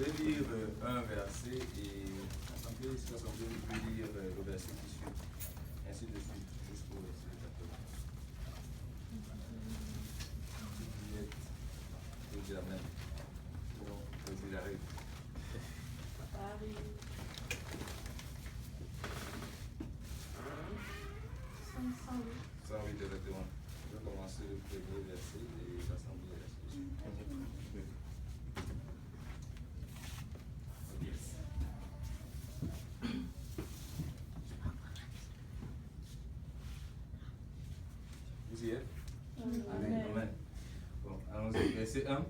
Je vais lire un verset et l'Assemblée, si l'Assemblée peut lire le verset qui suit, ainsi de suite, jusqu'au verset 14. Vous dites Amen. Sinon, vous dites la règle. Ça, oui, directement. Je vais commencer le premier verset et l'Assemblée dessus. Vous y êtes? Amen. Amen. Bon, allons-y. Verset 1.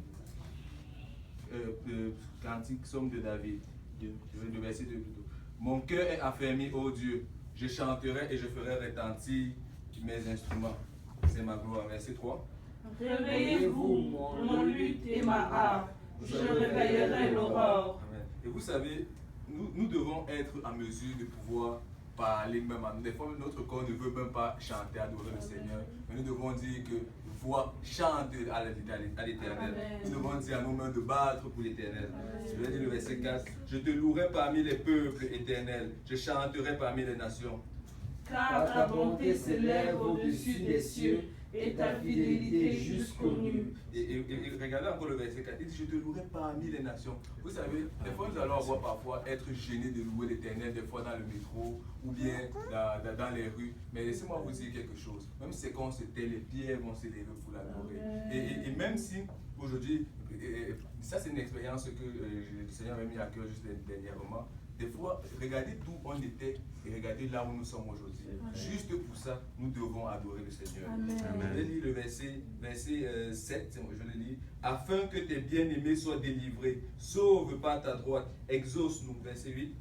Cantique, Somme de David. Je vais le verset 2 plutôt. Mon cœur est affermi, ô Dieu. Je chanterai et je ferai retentir mes instruments. C'est ma gloire. Verset 3. Réveillez-vous, mon luth et ma harpe. Je réveillerai l'aurore. Amen. Et vous savez, nous devons être en mesure de pouvoir parler même. Des fois, notre corps ne veut même pas chanter, adorer le Seigneur. Mais nous devons dire que voix chante à l'Éternel. Nous devons dire à nos mains de battre pour l'Éternel. Je vais dire le verset 4. Je te louerai parmi les peuples éternels. Je chanterai parmi les nations. Car ta bonté s'élève au-dessus des cieux et ta fidélité jusqu'aux nues. Et regardez encore le verset 4. Il dit, je te louerai parmi les nations. Vous savez, des fois nous allons avoir parfois être gênés de louer l'Éternel, des fois dans le métro ou bien dans les rues. Mais laissez-moi vous dire quelque chose. Même si c'est quand c'était, les pierres vont s'élever pour l'adorer. Et même si aujourd'hui, ça c'est une expérience que le Seigneur m'a mis à cœur juste dernièrement. Des fois, regardez d'où on était et regardez là où nous sommes aujourd'hui. Juste pour ça, nous devons adorer le Seigneur. Je vais lire le verset 7, je le lis. Afin que tes bien-aimés soient délivrés, sauve par ta droite, exauce-nous. Verset 8.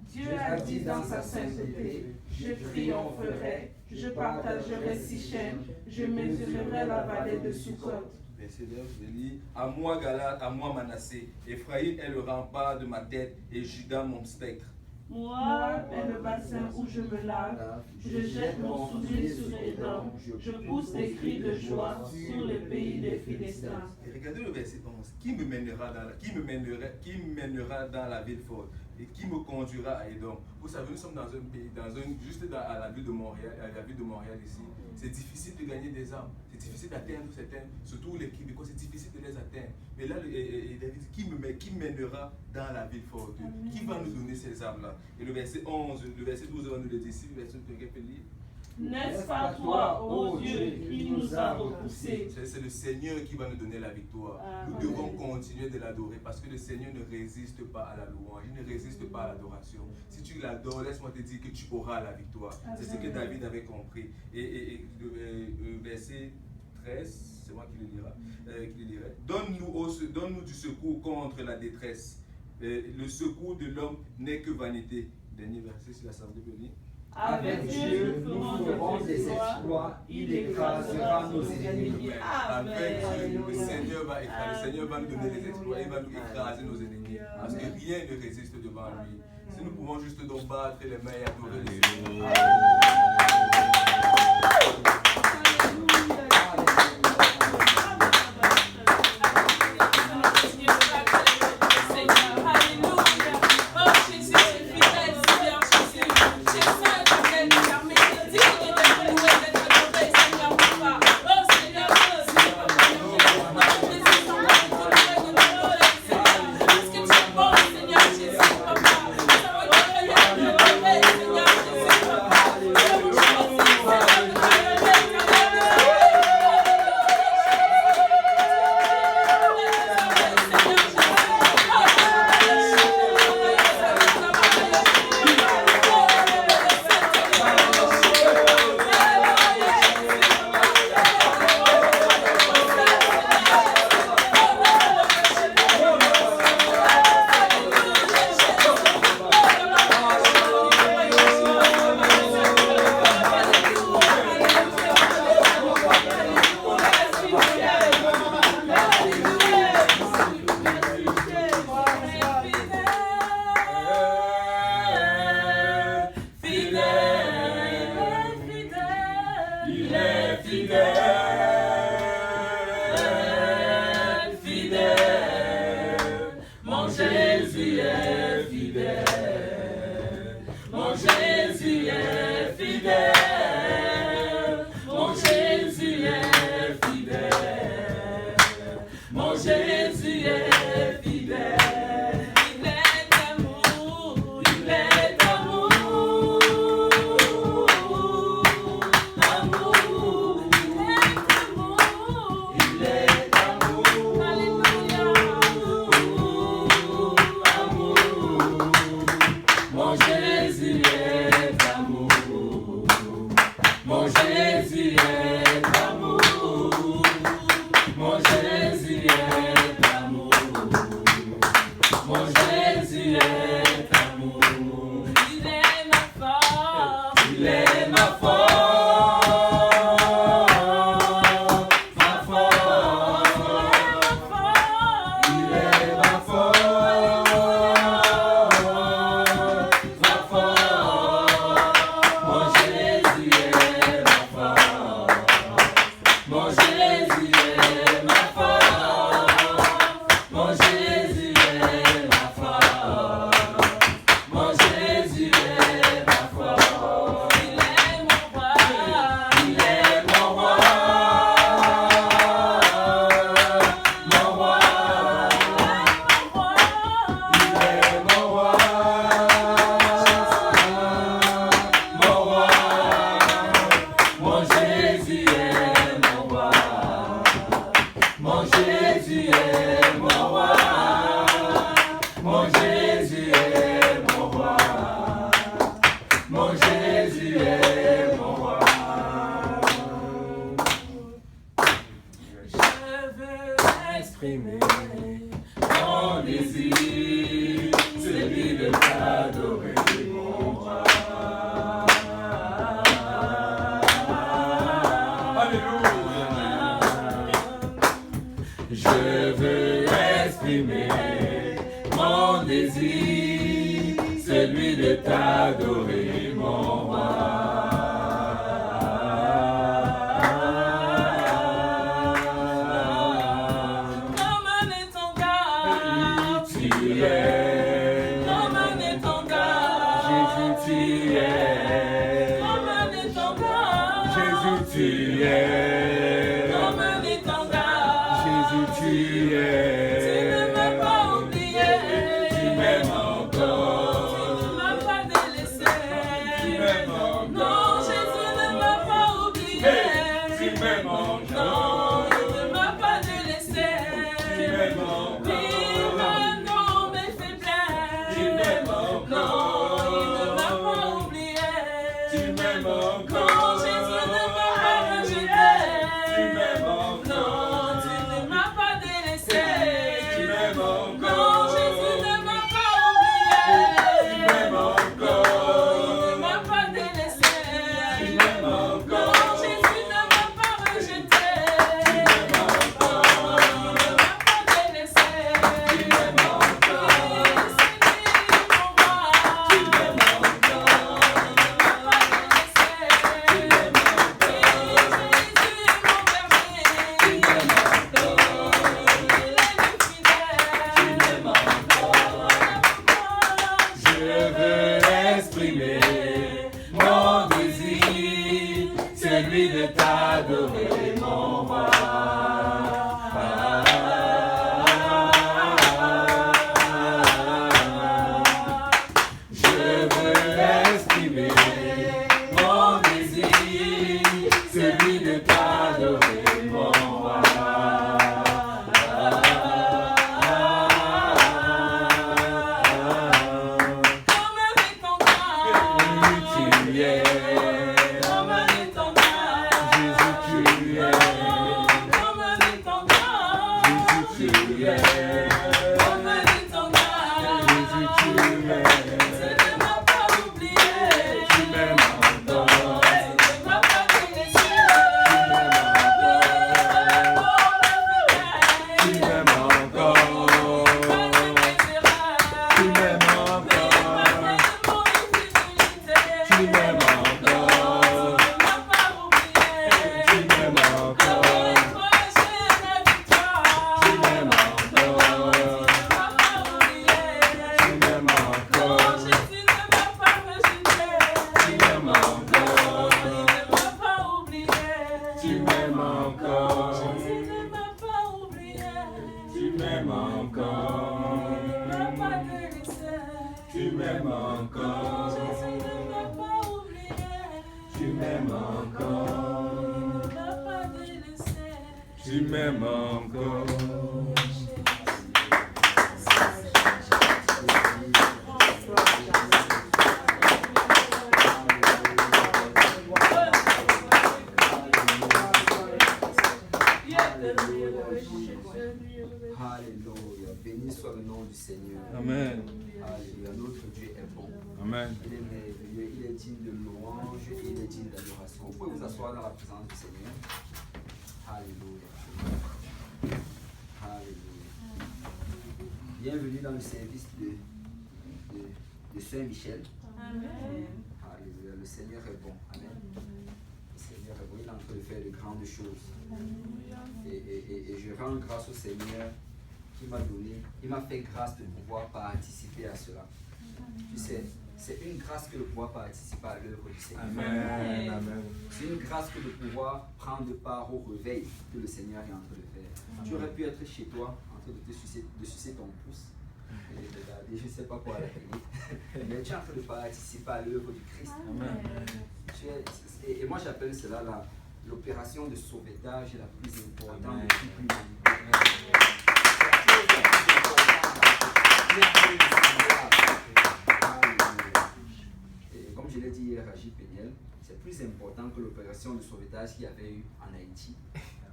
Dieu a dit dans sa sainteté, je triompherai, je partagerai Sichem, je mesurerai la vallée de Sukkot. Verset 9, je lis. À moi Galate, à moi Manassé, Ephraïm est le rempart de ma tête et Juda mon spectre. Moi est le bassin où je me lave, je jette mon soulier sur Édom, je pousse des cris de joie sur les pays des Philistins. Et regardez le verset 11. Qui me mènera dans la ville forte et qui me conduira à Édom? Vous savez, nous sommes dans un pays, à la ville de Montréal, ici. C'est difficile de gagner des âmes. C'est difficile d'atteindre certains, surtout les Québécois, c'est difficile de les atteindre. Mais là, David dit, qui mènera dans la ville forte? Qui va nous donner ces âmes-là? Et le verset 11, le verset 12 va nous le dire. Si le verset 12 peut lire. N'est-ce pas toi, ô Dieu, qui nous a repoussés? C'est le Seigneur qui va nous donner la victoire. Nous devons continuer de l'adorer parce que le Seigneur ne résiste pas à la louange, il ne résiste pas à l'adoration. Si tu l'adores, laisse-moi te dire que tu auras la victoire. C'est ce que David avait compris. Et le verset 13, c'est moi qui le lirai. Donne-nous du secours contre la détresse. Le secours de l'homme n'est que vanité. Dernier verset, si l'Assemblée peut lire. Avec Dieu, nous ferons des exploits, il écrasera nos ennemis. Avec Dieu, le Seigneur va nous donner des exploits, il va nous écraser nos ennemis. Parce que rien ne résiste devant lui. Si nous pouvons juste donc battre les mains et adorer le Seigneur. Hallelujah. Mon Jésus est fidèle. Mon Jésus est fidèle. Mon Jésus est fidèle. Mon Jésus est fidèle. Il est amour. Il est amour. Amour. Il est amour. Alléluia. Amour. Mon Jésus est amour. Mon Jésus est amour. Mon Jésus est amour. Mon Jésus est amour. Il est ma force. Il est ma force. Ma force. Il est ma force. Ma force. Mon Jésus est ma force. Mon Jésus est ma force. Mon Jésus est ma force. Mon Jésus est ma force. Il est mon roi. Il est mon roi. Mon roi. Il est mon roi. Mon roi. Mon Jésus est mon roi. Mon Jésus est mon roi. Mon Jésus est mon roi. Mon Jésus est mon roi. Je veux exprimer mon désir, celui de t'adorer, mon roi. Alléluia. Je veux exprimer mon désir, celui de t'adorer, mon roi. Comme un étendard, tu es. Comme un étendard, Jésus, tu es. Comme un étendard, Jésus, tu es. Comme un étendard, Jésus, tu es. Tu ne m'as pas oublié. Tu m'aimes encore. Tu ne m'as pas délaissé. Tu m'aimes encore. Non, Jésus ne m'a pas oublié. Tu m'aimes encore. Non, il ne m'a pas délaissé. Tu m'aimes encore. Il m'aime dans mes faiblesses. Tu m'aimes encore. Non, il ne m'a pas oublié. Tu m'aimes encore. Non, Jésus ne m'a pas rejeté. Tu m'aimes encore. Non, tu ne m'as pas délaissé. Tu m'aimes encore. Non, Jésus ne m'a pas oublié. Tu m'aimes encore. Il ne m'a pas délaissé. Tu m'aimes encore. Non, Jésus ne m'a pas rejeté. Tu m'aimes encore. Il ne m'a pas délaissé. Tu m'aimes encore. C'est lui mon roi. Tu m'aimes encore. Il ne m'a pas délaissé. Tu m'aimes encore. Jésus est mon berger. Tu m'aimes encore. Il est le fidèle. Tu m'aimes encore. m'aimes encore. Jésus ne m'a pas oublié. Tu m'aimes encore. Il ne m'a pas délaissé. Tu m'aimes encore. Alléluia. Béni soit le nom du Seigneur. Amen. Alléluia. Notre Dieu est bon. Amen. Il est merveilleux. Il est digne de louange et il est digne d'adoration. Vous pouvez vous asseoir dans la présence du Seigneur. Alléluia. Alléluia. Bienvenue dans le service de Saint-Michel. Amen. Alléluia. Le Seigneur est bon. Amen. Le Seigneur est bon. Il est en train de faire de grandes choses. Et je rends grâce au Seigneur qui m'a donné, il m'a fait grâce de pouvoir participer à cela. Tu sais, c'est une grâce que de pouvoir participer à l'œuvre du Seigneur. Amen. Amen. C'est une grâce que de pouvoir prendre part au réveil que le Seigneur est en train de faire. Tu aurais pu être chez toi en train de sucer ton pouce et de regarder, je ne sais pas quoi à la télé, mais tu es en train de participer à l'œuvre du Christ. Amen. Et moi j'appelle cela l'opération de sauvetage la plus importante Amen. de toute l'humanité. Et comme je l'ai dit hier à J. Péniel, c'est plus important que l'opération de sauvetage qu'il y avait eu en Haïti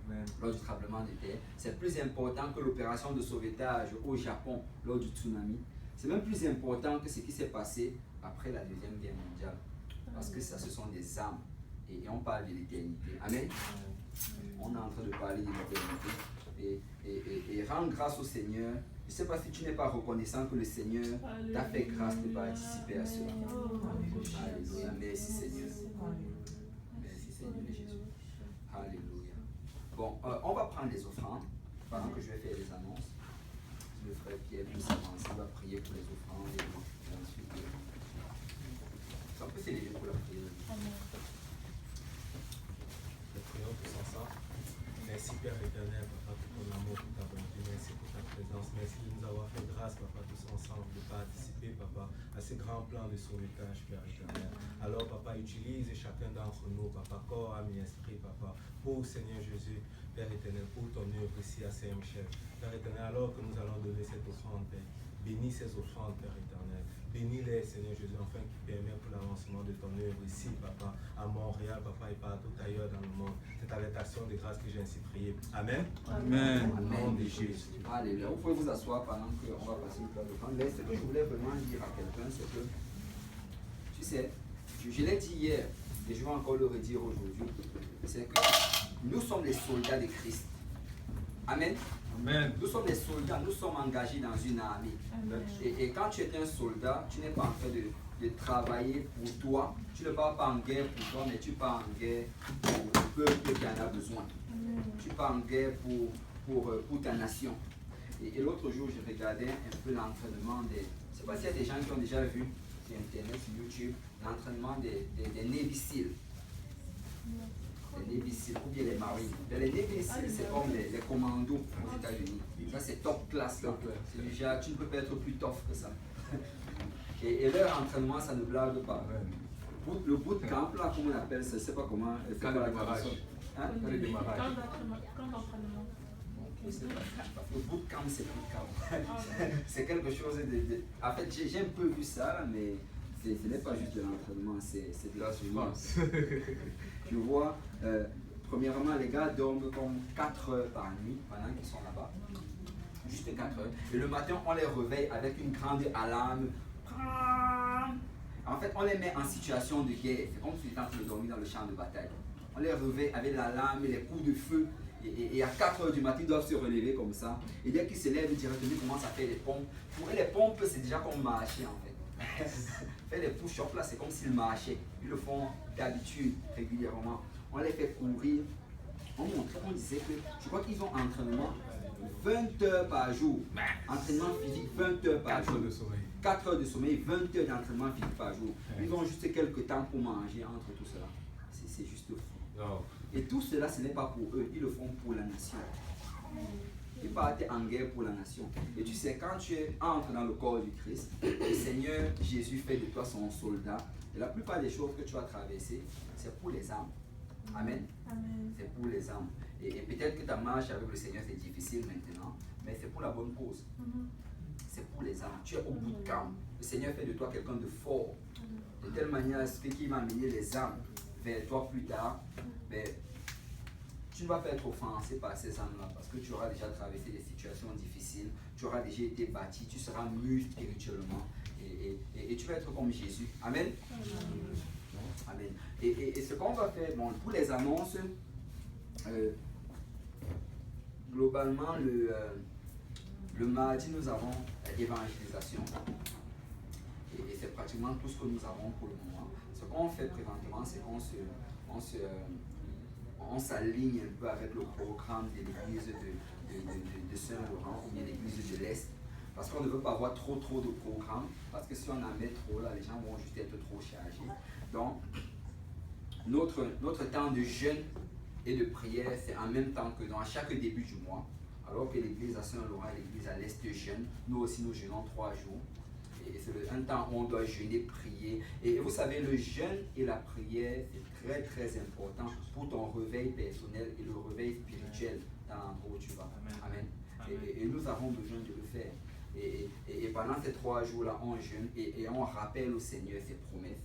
Amen. lors du tremblement de terre. C'est plus important que l'opération de sauvetage au Japon lors du tsunami. C'est même plus important que ce qui s'est passé après la Deuxième Guerre mondiale. Parce que ça, ce sont des âmes. Et on parle de l'éternité. Amen. On est en train de parler de l'éternité. Et rendre grâce au Seigneur. Je ne sais pas si tu n'es pas reconnaissant que le Seigneur t'a fait grâce de participer à cela. Alléluia. Merci Seigneur. Merci Seigneur Jésus. Alléluia. Bon, on va prendre les offrandes pendant que je vais faire les annonces. Le frère Pierre puisse avancer, il va prier pour les offrandes et ensuite ça peut s'élever pour la prière. Nous prions tous ensemble. Merci Père éternel, Papa, pour ton amour, pour ta bonté. Merci pour ta présence. Merci de nous avoir fait grâce, Papa, tous ensemble, de participer, Papa, à ce grand plan de sauvetage, Père éternel. Alors, Papa, utilise chacun d'entre nous, Papa, corps, âme et esprit, Papa, pour Seigneur Jésus, Père éternel, pour ton œuvre ici à Saint-Michel. Père éternel, alors que nous allons donner cette offrande, Père, bénis ces offrandes, Père éternel. Bénis-les, Seigneur Jésus, enfin qui permet pour l'avancement de ton œuvre ici, Papa, à Montréal, Papa, et partout ailleurs dans le monde. C'est avec action de grâce que j'ai ainsi prié. Amen. Amen. Au nom de Jésus. Alléluia. Vous pouvez vous asseoir pendant qu'on va passer le plat d'offrande. Mais ce que je voulais vraiment dire à quelqu'un, c'est que, tu sais, je l'ai dit hier, et je vais encore le redire aujourd'hui, c'est que nous sommes les soldats de Christ. Amen. Amen. Nous sommes des soldats, nous sommes engagés dans une armée. Et quand tu es un soldat, tu n'es pas en train de travailler pour toi. Tu ne pars pas en guerre pour toi, mais tu pars en guerre pour le peuple qui en a besoin. Tu pars en guerre pour ta nation. Et l'autre jour, je regardais un peu l'entraînement des... Je ne sais pas s'il y a des gens qui ont déjà vu sur Internet, sur YouTube, l'entraînement des Navy Seals. Les Navy Seals ou bien les Marines. Les Navy Seals, c'est comme les commandos aux États-Unis. Ça, c'est top classe là. C'est déjà, tu ne peux pas être plus tough que ça. Et leur entraînement, ça ne blague pas. Le bootcamp, là, comment on appelle ça, je ne sais pas comment. Quand le démarrage. Hein? Quand le démarrage. Quand d'entraînement. Le bootcamp, c'est bootcamp. C'est quelque chose de... En fait, j'ai un peu vu ça, mais ce n'est pas juste de l'entraînement, c'est de la souffrance. Tu vois, premièrement, les gars dorment comme 4 heures par nuit pendant qu'ils sont là-bas. Juste 4 heures. Et le matin, on les réveille avec une grande alarme. En fait, on les met en situation de guerre. C'est comme si ils étaient en train de dormir dans le champ de bataille. On les réveille avec l'alarme et les coups de feu. Et à 4 heures du matin, ils doivent se relever comme ça. Et dès qu'ils se lèvent directement, ils commencent à faire des pompes. Pour eux, les pompes, c'est déjà comme marcher en fait. Faire les push-ups là, c'est comme s'ils marchaient. Ils le font d'habitude, régulièrement. On les fait courir. On disait que, je crois qu'ils ont entraînement 20 heures par jour. Entraînement physique, 20 heures par 4 jour. heures de sommeil. 4 heures de sommeil, 20 heures d'entraînement physique par jour. Ils ont juste quelques temps pour manger entre tout cela. C'est juste fou. Non. Et tout cela, ce n'est pas pour eux, ils le font pour la nation. Il partait en guerre pour la nation. Et tu sais, quand tu entres dans le corps du Christ, le Seigneur Jésus fait de toi son soldat. Et la plupart des choses que tu vas traverser, c'est pour les âmes. Amen. C'est pour les âmes. Et peut-être que ta marche avec le Seigneur, c'est difficile maintenant, mais c'est pour la bonne cause. C'est pour les âmes. Tu es au bout de camp. Le Seigneur fait de toi quelqu'un de fort. De telle manière à ce qu'il va amener les âmes vers toi plus tard. Mais tu ne vas pas être offensé par ces âmes-là parce que tu auras déjà traversé des situations difficiles. Tu auras déjà été bâti. Tu seras mûr spirituellement. Et tu vas être comme Jésus. Amen. Amen. Et ce qu'on va faire, bon, pour les annonces, globalement, le mardi, nous avons évangélisation. Et c'est pratiquement tout ce que nous avons pour le moment. Ce qu'on fait présentement, c'est qu'on s'aligne un peu avec le programme de l'église de Saint-Laurent ou bien l'église de l'Est. Parce qu'on ne veut pas avoir trop de programmes. Parce que si on en met trop, là, les gens vont juste être trop chargés. Donc, notre temps de jeûne et de prière, c'est en même temps que dans chaque début du mois. Alors que l'église à Saint-Laurent et l'église à l'Est jeûnent, nous aussi nous jeûnons 3 jours. Et c'est un temps où on doit jeûner, prier. Et vous savez, le jeûne et la prière, c'est très important pour ton réveil personnel et le réveil spirituel dans l'endroit où tu vas. Amen. Et nous avons besoin de le faire. Et pendant ces 3 jours-là, on jeûne et on rappelle au Seigneur ses promesses.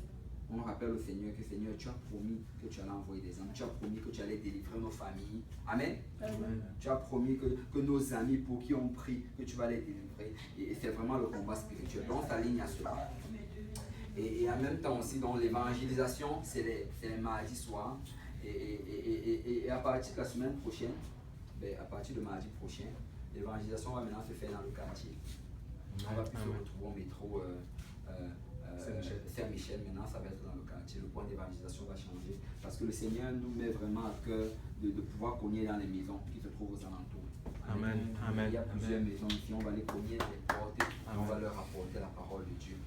On rappelle au Seigneur que Seigneur, tu as promis que tu allais envoyer des âmes. Tu as promis que tu allais délivrer nos familles. Amen. Amen. Tu as promis que nos amis pour qui on prie, que tu vas les délivrer. Et c'est vraiment le combat spirituel. Donc on s'aligne à cela. Et en même temps aussi, dans l'évangélisation, c'est les mardis soirs. Et à partir de la semaine prochaine, à partir de mardi prochain, l'évangélisation va maintenant se faire dans le quartier. On va plus se retrouver au métro Saint-Michel. Maintenant, ça va être dans le quartier. Le point d'évangélisation va changer. Parce que le Seigneur nous met vraiment à cœur de pouvoir cogner dans les maisons qui se trouvent aux alentours. Amen. Amen. Il y a plusieurs maisons ici. On va les cogner dans les portes et on va leur apporter la parole de Dieu.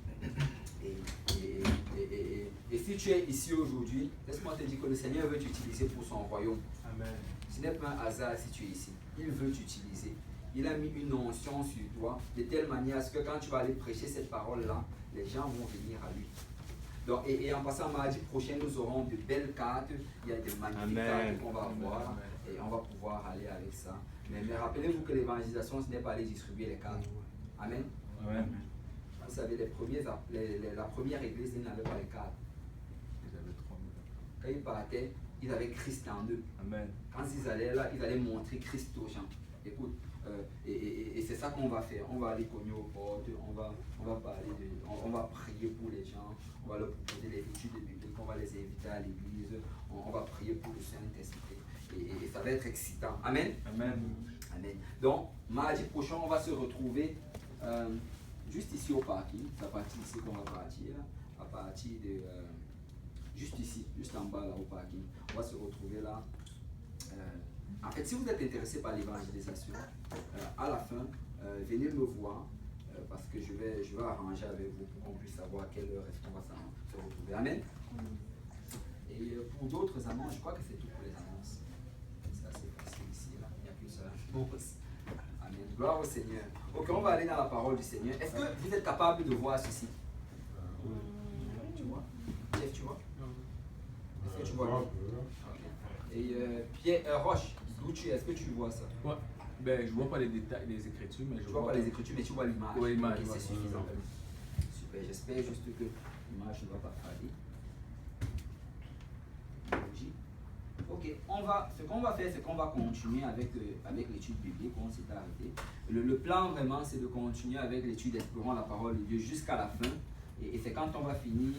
Et si tu es ici aujourd'hui, laisse-moi te dire que le Seigneur veut t'utiliser pour son royaume. Amen. Ce n'est pas un hasard si tu es ici. Il veut t'utiliser. Il a mis une onction sur toi de telle manière à ce que quand tu vas aller prêcher cette parole-là, les gens vont venir à lui. Donc, et en passant mardi prochain, nous aurons de belles cartes. Il y a des magnifiques cartes qu'on va avoir et on va pouvoir aller avec ça. Mais rappelez-vous que l'évangélisation, ce n'est pas aller distribuer les cartes. Amen. Amen. Vous savez, la première église, ils n'avaient pas les cartes. Quand ils partaient, ils avaient Christ en eux. Amen. Quand ils allaient là, ils allaient montrer Christ aux gens. Écoute, et c'est ça qu'on va faire. On va aller cogner aux portes, on va parler on va prier pour les gens, on va leur proposer les études bibliques, on va les inviter à l'église, on va prier pour le Saint-Esprit. Et ça va être excitant. Amen. Amen. Amen. Donc, mardi prochain, on va se retrouver juste ici au parking. C'est à partir d'ici qu'on va partir. À partir de juste ici, juste en bas là au parking. On va se retrouver là. En fait, si vous êtes intéressé par l'évangélisation, à la fin, venez me voir parce que je vais arranger avec vous pour qu'on puisse savoir à quelle heure est-ce qu'on va se retrouver. Amen. Et pour d'autres annonces, je crois que c'est tout pour les annonces. C'est assez facile ici, là. Il n'y a qu'une seule annonce. Amen. Gloire au Seigneur. Ok, on va aller dans la parole du Seigneur. Est-ce que vous êtes capable de voir ceci? Tu vois? Jeff, tu vois? Est-ce que tu vois? Okay. Et Pierre Roche, d'où tu es? Est-ce que tu vois ça? Ouais. Ben, je ne vois pas les détails des Écritures, mais je vois pas les Écritures, mais tu vois l'image. Oui, l'image. Okay, c'est suffisant. Super, j'espère juste que l'image ne va pas faillir. Ok, ce qu'on va faire, c'est qu'on va continuer avec l'étude biblique, on s'est arrêté. Le plan vraiment, c'est de continuer avec l'étude explorant la parole de Dieu jusqu'à la fin. Et c'est quand on va finir,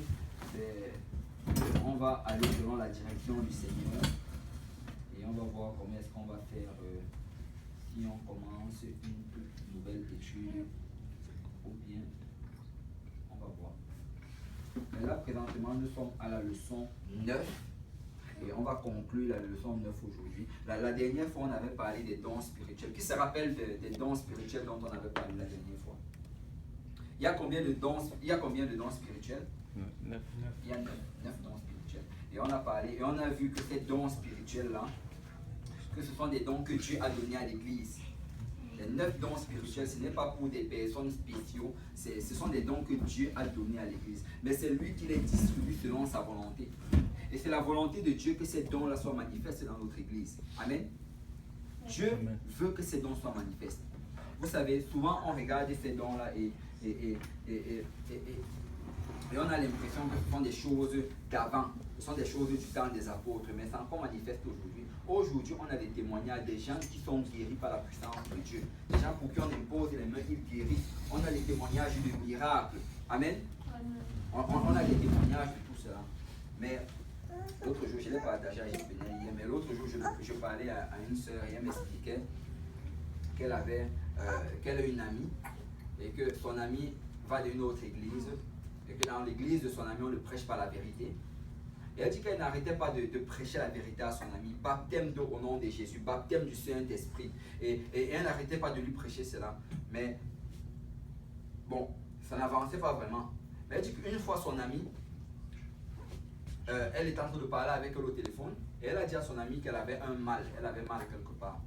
on va aller selon la direction du Seigneur. Et on va voir comment est-ce qu'on va faire si on commence une nouvelle étude ou bien on va voir. Mais là, présentement, nous sommes à la leçon 9. Et on va conclure la leçon 9 aujourd'hui. La dernière fois, on avait parlé des dons spirituels. Qui se rappelle des dons spirituels dont on avait parlé la dernière fois? Il y a combien de dons spirituels? 9. Il y a 9 dons spirituels. Et on a parlé, et on a vu que ces dons spirituels-là, que ce sont des dons que Dieu a donnés à l'Église. Les 9 dons spirituels, ce n'est pas pour des personnes spéciaux, ce sont des dons que Dieu a donnés à l'Église. Mais c'est lui qui les distribue selon sa volonté. Et c'est la volonté de Dieu que ces dons-là soient manifestes dans notre Église. Amen. Dieu veut que ces dons soient manifestes. Vous savez, souvent on regarde ces dons-là et on a l'impression que ce sont des choses d'avant, ce sont des choses du temps des apôtres, mais c'est encore manifeste aujourd'hui. Aujourd'hui, on a des témoignages des gens qui sont guéris par la puissance de Dieu. Des gens pour qui on impose les mains, ils guérissent. On a les témoignages de miracles. Amen. On a les témoignages de tout cela. Mais l'autre jour, je l'ai partagé à Jésus-Bénin hier, mais l'autre jour, je parlais à une sœur et elle m'expliquait qu'elle a une amie et que son amie va d'une autre église et que dans l'église de son ami, on ne prêche pas la vérité. Et elle dit qu'elle n'arrêtait pas de prêcher la vérité à son ami. Baptême au nom de Jésus, baptême du Saint-Esprit. Et elle n'arrêtait pas de lui prêcher cela. Mais bon, ça n'avançait pas vraiment. Mais elle dit qu'une fois son ami, elle était en train de parler avec elle au téléphone. Et elle a dit à son ami qu'elle avait un mal. Elle avait mal quelque part.